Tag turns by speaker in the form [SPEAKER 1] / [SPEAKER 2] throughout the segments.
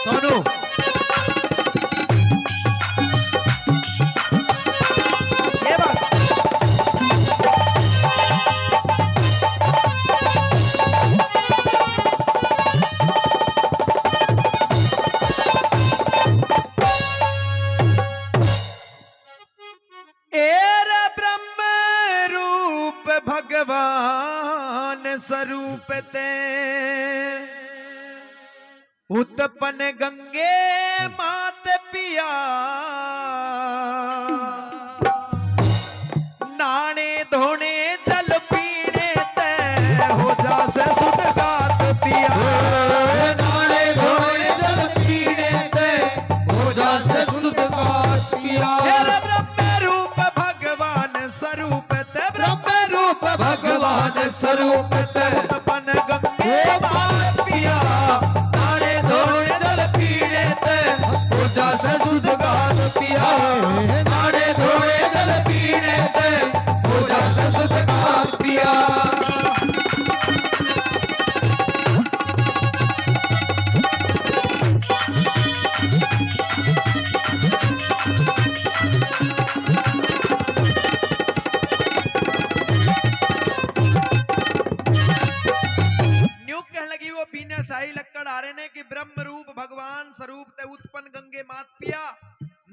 [SPEAKER 1] सोनू ये बात एर ब्रह्म रूप भगवान स्वरूप ते उत्पन्न गंगे मात पिया नाने धोने जल पीने ते हो जासे सुध गात पिया
[SPEAKER 2] नाले धोए जल पीने ते हो जासे सुध गात पिया।
[SPEAKER 1] हेर ब्रह्म रूप भगवान स्वरूप ते
[SPEAKER 2] ब्रह्म रूप भगवान स्वरूप ते
[SPEAKER 1] उत्पन्न गंगे मात पिया नाने धोने जल पीने ते हो जासे सुध गात पिया
[SPEAKER 2] नाले धोए जल पीने ते हो जासे सुध गात पिया।
[SPEAKER 1] न्यू कहने लगी वो बीने साई लक्कड़ आ रहे ने कि ब्रह्म रूप भगवान स्वरूप ते उत्पन्न गंगे मात पिया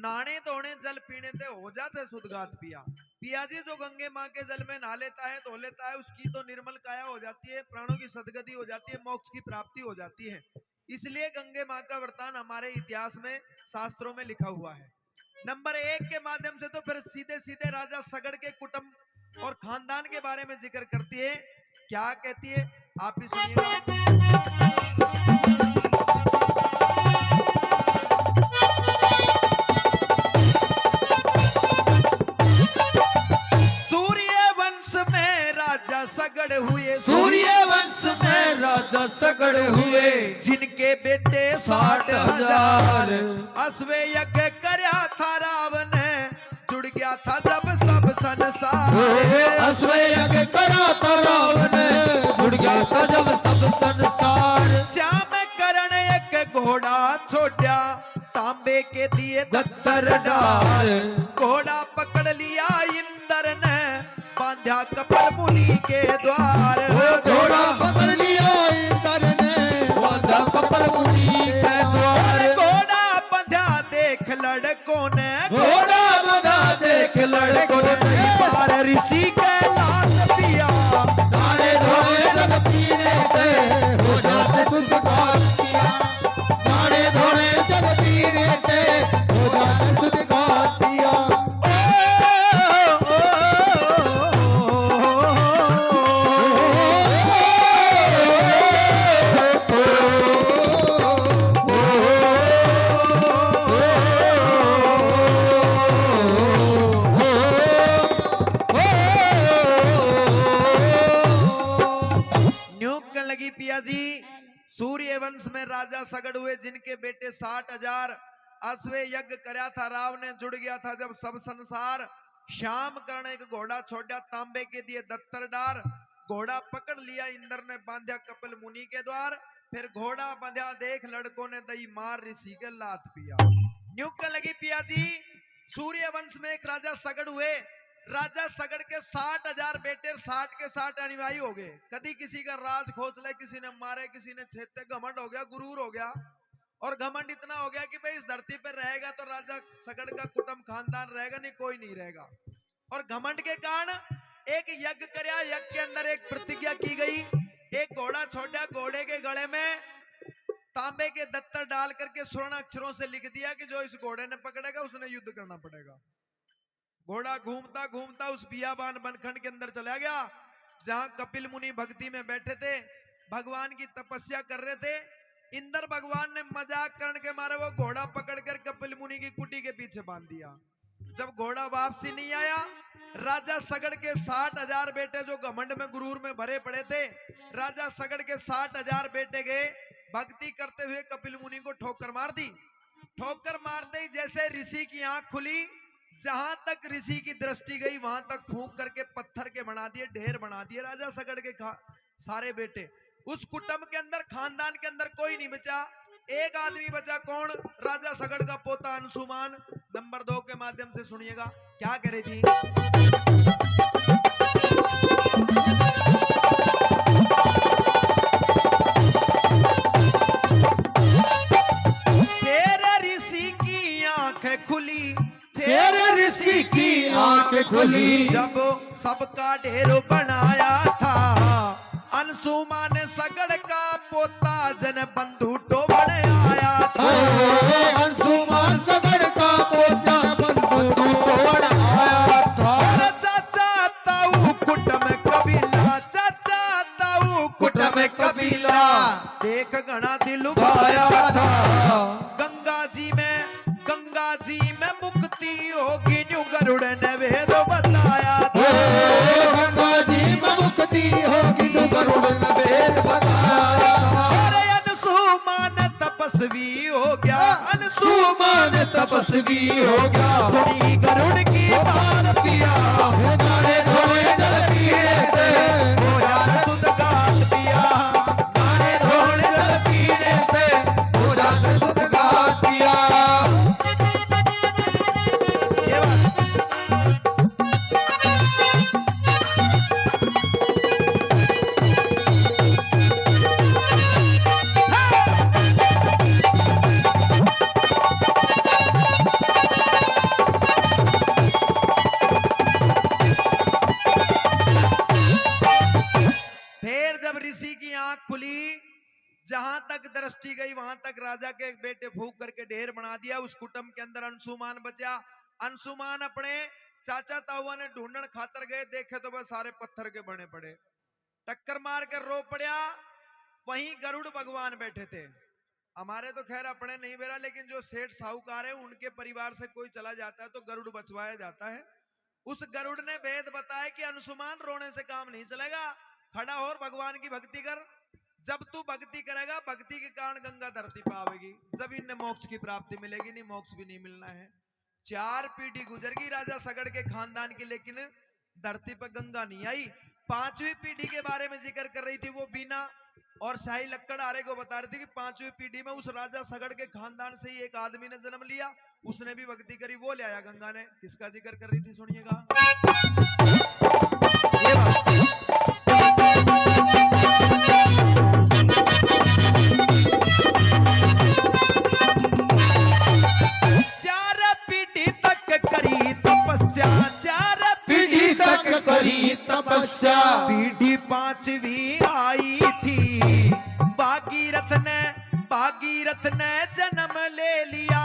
[SPEAKER 1] नाने धोने जल पीने ते हो जाते सुधगात पिया। पिया जी जो गंगे माँ के जल में नहा लेता है धो लेता है उसकी तो निर्मल काया हो जाती है, प्राणों की सदगति हो जाती है, मोक्ष की प्राप्ति हो जाती है। इसलिए गंगे माँ का वरदान हमारे इतिहास में शास्त्रों में लिखा हुआ है। नंबर 1 के माध्यम से तो फिर सीधे सीधे राजा सगड़ के कुटुंब और खानदान के बारे में जिक्र करती है। क्या कहती है आप ही सुनिएगा। सूर्य वंश में राजा सगड़ हुए,
[SPEAKER 2] सूर्य वंश में राजा सगड़ हुए
[SPEAKER 1] जिनके बेटे 60,000 अश्वे यज्ञ करया था रावण जुड़ गया था जब सब संसार।
[SPEAKER 2] अश्व यज्ञ करा था रावण जुड़ गया था जब सब संसार।
[SPEAKER 1] श्याम करण एक घोड़ा छोड़ा तांबे के दिए दत्तर डाल घोड़ा पकड़ लिया इंद्र ने बांधा कपिल मुनि के द्वार।
[SPEAKER 2] घोड़ा पकड़ लिया इंद्र ने बांधा कपिल मुनि के द्वार।
[SPEAKER 1] घोड़ा बंधा देख लड़कों ने,
[SPEAKER 2] घोड़ा बंधा देख लड़कों ने
[SPEAKER 1] नहीं पार ऋषि के लात पिया
[SPEAKER 2] नाले धोए जल पीने से हो जाते सुध गात पिया। नाले धोए जल पीने से हो जाते सुध गात पिया।
[SPEAKER 1] न्यू कहने लगी पिया जी सूर्य वंश में राजा सगड़ हुए जिनके बेटे 60,000 अश्वे यज्ञ करया था राव ने जुड़ गया था जब सब संसार। श्याम कर्ण एक घोड़ा छोड़ा तांबे के दिए दत्तर डार घोड़ा पकड़ लिया इंद्र ने बांधा कपिल मुनि के द्वार। फिर घोड़ा बंधा देख लड़कों ने दई मार ऋषि के लात पिया। न्यू कहने लगी पिया जी सूर्य वंश में एक राजा सगड़ हुए, राजा सगड़ के 60,000 बेटे 60 के 60 अनुयायी हो गए। कभी किसी का राज खोस ले, किसी ने मारे, किसी ने छेदते, घमंड हो गया, गुरूर हो गया और घमंड इतना हो गया कि भाई इस धरती पर रहेगा तो राजा सगड़ का कुटुंब खानदान रहेगा नहीं, कोई नहीं रहेगा। और घमंड के कारण एक यज्ञ करया, यज्ञ के अंदर एक प्रतिज्ञा की गई, एक घोड़ा छोड़ा, घोड़े के गले में तांबे के दत्तर डाल करके स्वर्ण अक्षरों से लिख दिया कि जो इस घोड़े ने पकड़ेगा उसने युद्ध करना पड़ेगा। घोड़ा घूमता घूमता उस बियाबान बनखंड के अंदर चला गया जहां कपिल मुनि भक्ति में बैठे थे, भगवान की तपस्या कर रहे थे। इंद्र भगवान ने मजाक करने के मारे वो घोड़ा पकड़कर कपिल मुनि की कुटी के पीछे बांध दिया। जब घोड़ा वापसी नहीं आया, राजा सगड़ के 60,000 बेटे जो घमंड में गुरूर में भरे पड़े थे, राजा सगड़ के 60,000 बेटे गए भक्ति करते हुए कपिल मुनि को ठोकर मार दी। ठोकर मारते ही जैसे ऋषि की आंख खुली, जहां तक ऋषि की दृष्टि गई वहां तक फूंक करके पत्थर के बना दिए, ढेर बना दिए राजा सगड़ के सारे बेटे। उस कुटुंब के अंदर, खानदान के अंदर कोई नहीं बचा। एक आदमी बचा कौन? राजा सगड़ का पोता अंशुमान। नंबर 2 के माध्यम से सुनिएगा क्या कह रही थी। फिर ऋषि की आंखें खुली,
[SPEAKER 2] फिर ऋषि की आंख खुली,
[SPEAKER 1] जब सबका ढेर बनाया था अंशुमान सगड़ का पोता जन बंधु टोबड़ आया था।
[SPEAKER 2] अंशुमान सगड़ का पोता बंधु तोड़ आया था।
[SPEAKER 1] अरे चाचा ताऊ कुटुंब कबीला, चाचा ताऊ कुटुंब कबीला, देख घना दिल भाया था। गंगा जी में मुक्ति होगी न्यू गरुड़ ने वेद बताया था।
[SPEAKER 2] गंगा जी में मुक्ति होगी तो गरुड़ ने वेद बताया था।
[SPEAKER 1] अरे अंशुमान तपस्वी हो गया,
[SPEAKER 2] अंशुमान तपस्वी हो गया,
[SPEAKER 1] सुनी गरुड़ की बात पिया,
[SPEAKER 2] गाड़े धोए जल पीने से
[SPEAKER 1] हो जा सुध गात पिया,
[SPEAKER 2] गाड़े धोए जल पीने से हो जा सुध गात पिया।
[SPEAKER 1] ये बात। फिर जब ऋषि की आंख खुली, जहां तक दृष्टि गई वहां तक राजा के एक बेटे फूंक करके ढेर बना दिया। उस कुटुंब के अंदर अंशुमान बचा। अंशुमान अपने चाचा ताऊआ ने ढूंढन खातर गए, देखे तो बस सारे पत्थर के बने पड़े, टक्कर मार कर रो पड़ा। वहीं गरुड़ भगवान बैठे थे। हमारे तो खैर अपने नहीं बेरा, लेकिन जो सेठ साहूकार है उनके परिवार से कोई चला जाता है तो गरुड़ बचवाया जाता है। उस गरुड़ ने भेद बताया कि अंशुमान रोने से काम नहीं चलेगा, खड़ा हो और भगवान की भक्ति कर। जब तू भक्ति करेगा, भक्ति के कारण गंगा धरती पे आवेगी, जब इन्हें मोक्ष की प्राप्ति मिलेगी, नहीं मोक्ष भी नहीं मिलना है। 4 पीढ़ी गुजर गई राजा सगड़ के खानदान की, लेकिन धरती पर गंगा नहीं आई। 5वीं पीढ़ी के बारे में जिक्र कर रही थी वो बीना, और शाही लक्कड़ आरे को बता रही थी कि 5वीं पीढ़ी में उस राजा सगड़ के खानदान से ही एक आदमी ने जन्म लिया, उसने भी भक्ति करी, वो ले आया गंगा ने। किसका जिक्र कर रही थी सुनिएगा ये बात। चार पीढ़ी तक करी तपस्या, 4
[SPEAKER 2] पीढ़ी तक करी तपस्या,
[SPEAKER 1] पीढ़ी 5वीं आई थी। भागीरथ ने जन्म ले लिया,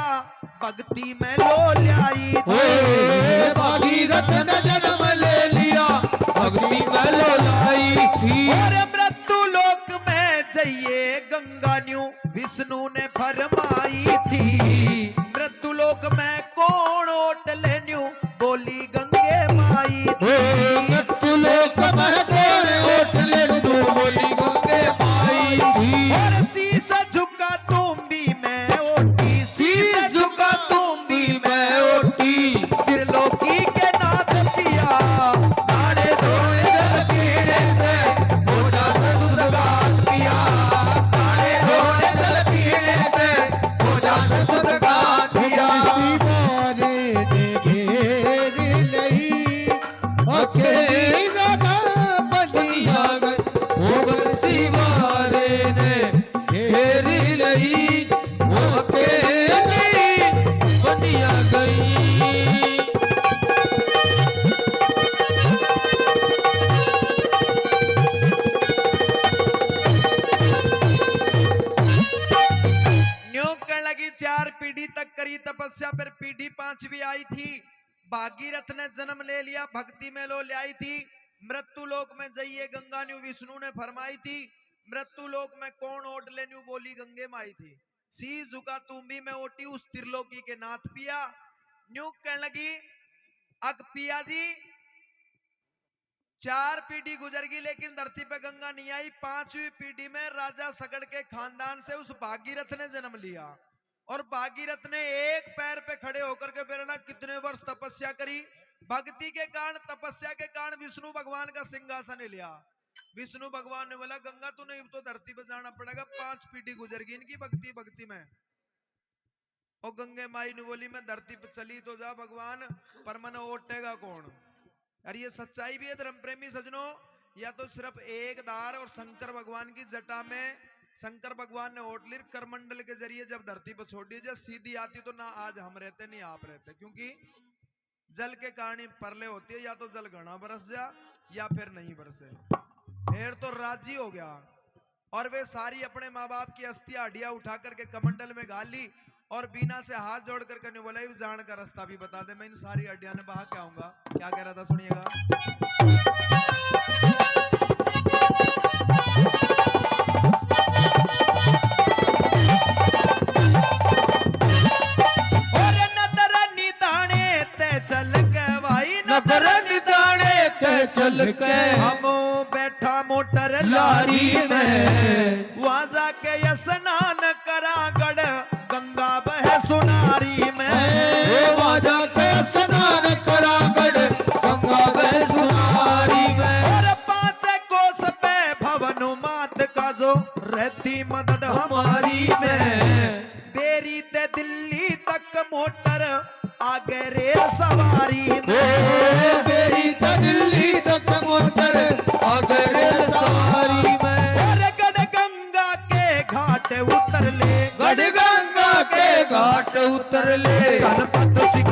[SPEAKER 1] भक्ति में लो लाई थी।
[SPEAKER 2] भागीरथ ने जन्म ले लिया, भक्ति में लो लाई थी।
[SPEAKER 1] और मृत्यु लोक में जाइए गंगा न्यू विष्णु ने फरमाई थी। मृत्यु लोक में कौन ओटले न्यू बोली गंगे माई थी।
[SPEAKER 2] मृत्यु लोक में कौन ओटले न्यू बोली गंगे माई थी।
[SPEAKER 1] और शीश झुका तुम भी मैं ओटी, शीश झुका तुम भी मैं ओटी, त्रिलोकी के नाथ पिया,
[SPEAKER 2] गाड़े धोए जल पीने से हो जा सुध गात पिया, गाड़े धोए जल पीने से हो जा सुध गात पिया।
[SPEAKER 1] लगी 4 पीढ़ी तक करी तपस्या, फिर पीढ़ी 5वीं आई थी। भागीरथ ने जन्म ले लिया, भक्ति में लो ले आई थी। मृत्यु लोक में जाइए गंगा न्यू विष्णु ने फरमाई थी। मृत्यु लोक में कौन ओट ले न्यू बोली गंगे माई थी। शीश झुका तुम भी मैं ओटी, उस त्रिलोकी के नाथ पिया। न्यू कहने लगी अक पिया जी 4 पीढ़ी गुजर गई लेकिन धरती पे गंगा नहीं आई। 5वीं पीढ़ी में राजा सगड़ के खानदान से उस भागीरथ ने जन्म लिया, और भागीरथ ने एक पैर पे खड़े होकर के फिर ना कितने वर्ष तपस्या करी। भक्ति के कारण, तपस्या के कारण विष्णु भगवान का सिंहासन लिया। विष्णु भगवान ने बोला गंगा तू नहीं तो धरती पे जाना पड़ेगा, 5 पीढ़ी गुजरगी इनकी भक्ति भक्ति में। और गंगे माई ने बोली मैं धरती पे चली तो जा भगवान, पर मन ओटेगा कौन। अरे ये सच्चाई भी है धर्म प्रेमी सजनों, या तो सिर्फ एक धार और शंकर भगवान की जटा में शंकर भगवान ने ओट ली करमंडल के जरिए जब धरती पर छोड़ दी, जब सीधी आती तो ना आज हम रहते नहीं आप रहते, क्योंकि जल के कारण परले होती है, या तो जल घना बरस जा या फिर नहीं बरसे। फिर तो राजी हो गया और वे सारी अपने माँ बाप की अस्थियां हड्डियां उठा करके कमंडल में गाल ली और बीना से हाथ जोड़ करके बोला जान का रास्ता भी बता दे, मैं इन सारी हड्डियां ने बहा के आऊंगा। क्या कह रहा था सुनिएगा।
[SPEAKER 2] चल के
[SPEAKER 1] हम बैठा मोटर
[SPEAKER 2] लारी में,
[SPEAKER 1] वहां जाके स्नान करा गढ़ गंगा बह सुनारी में।
[SPEAKER 2] वहां जाके स्नान करा गढ़ गंगा बह सुनारी में।
[SPEAKER 1] और 5 कोस पे भवन मात का जो रहती मदद हमारी में। बेरी ते दिल्ली तक मोटर आगे रेल सवारी में।
[SPEAKER 2] बेरी से दिल्ली तक मोटर आगे रेल सवारी में।
[SPEAKER 1] और गढ़ गंगा के घाट उतर ले,
[SPEAKER 2] गढ़ गंगा के घाट उतर ले।
[SPEAKER 1] गणपत सिंह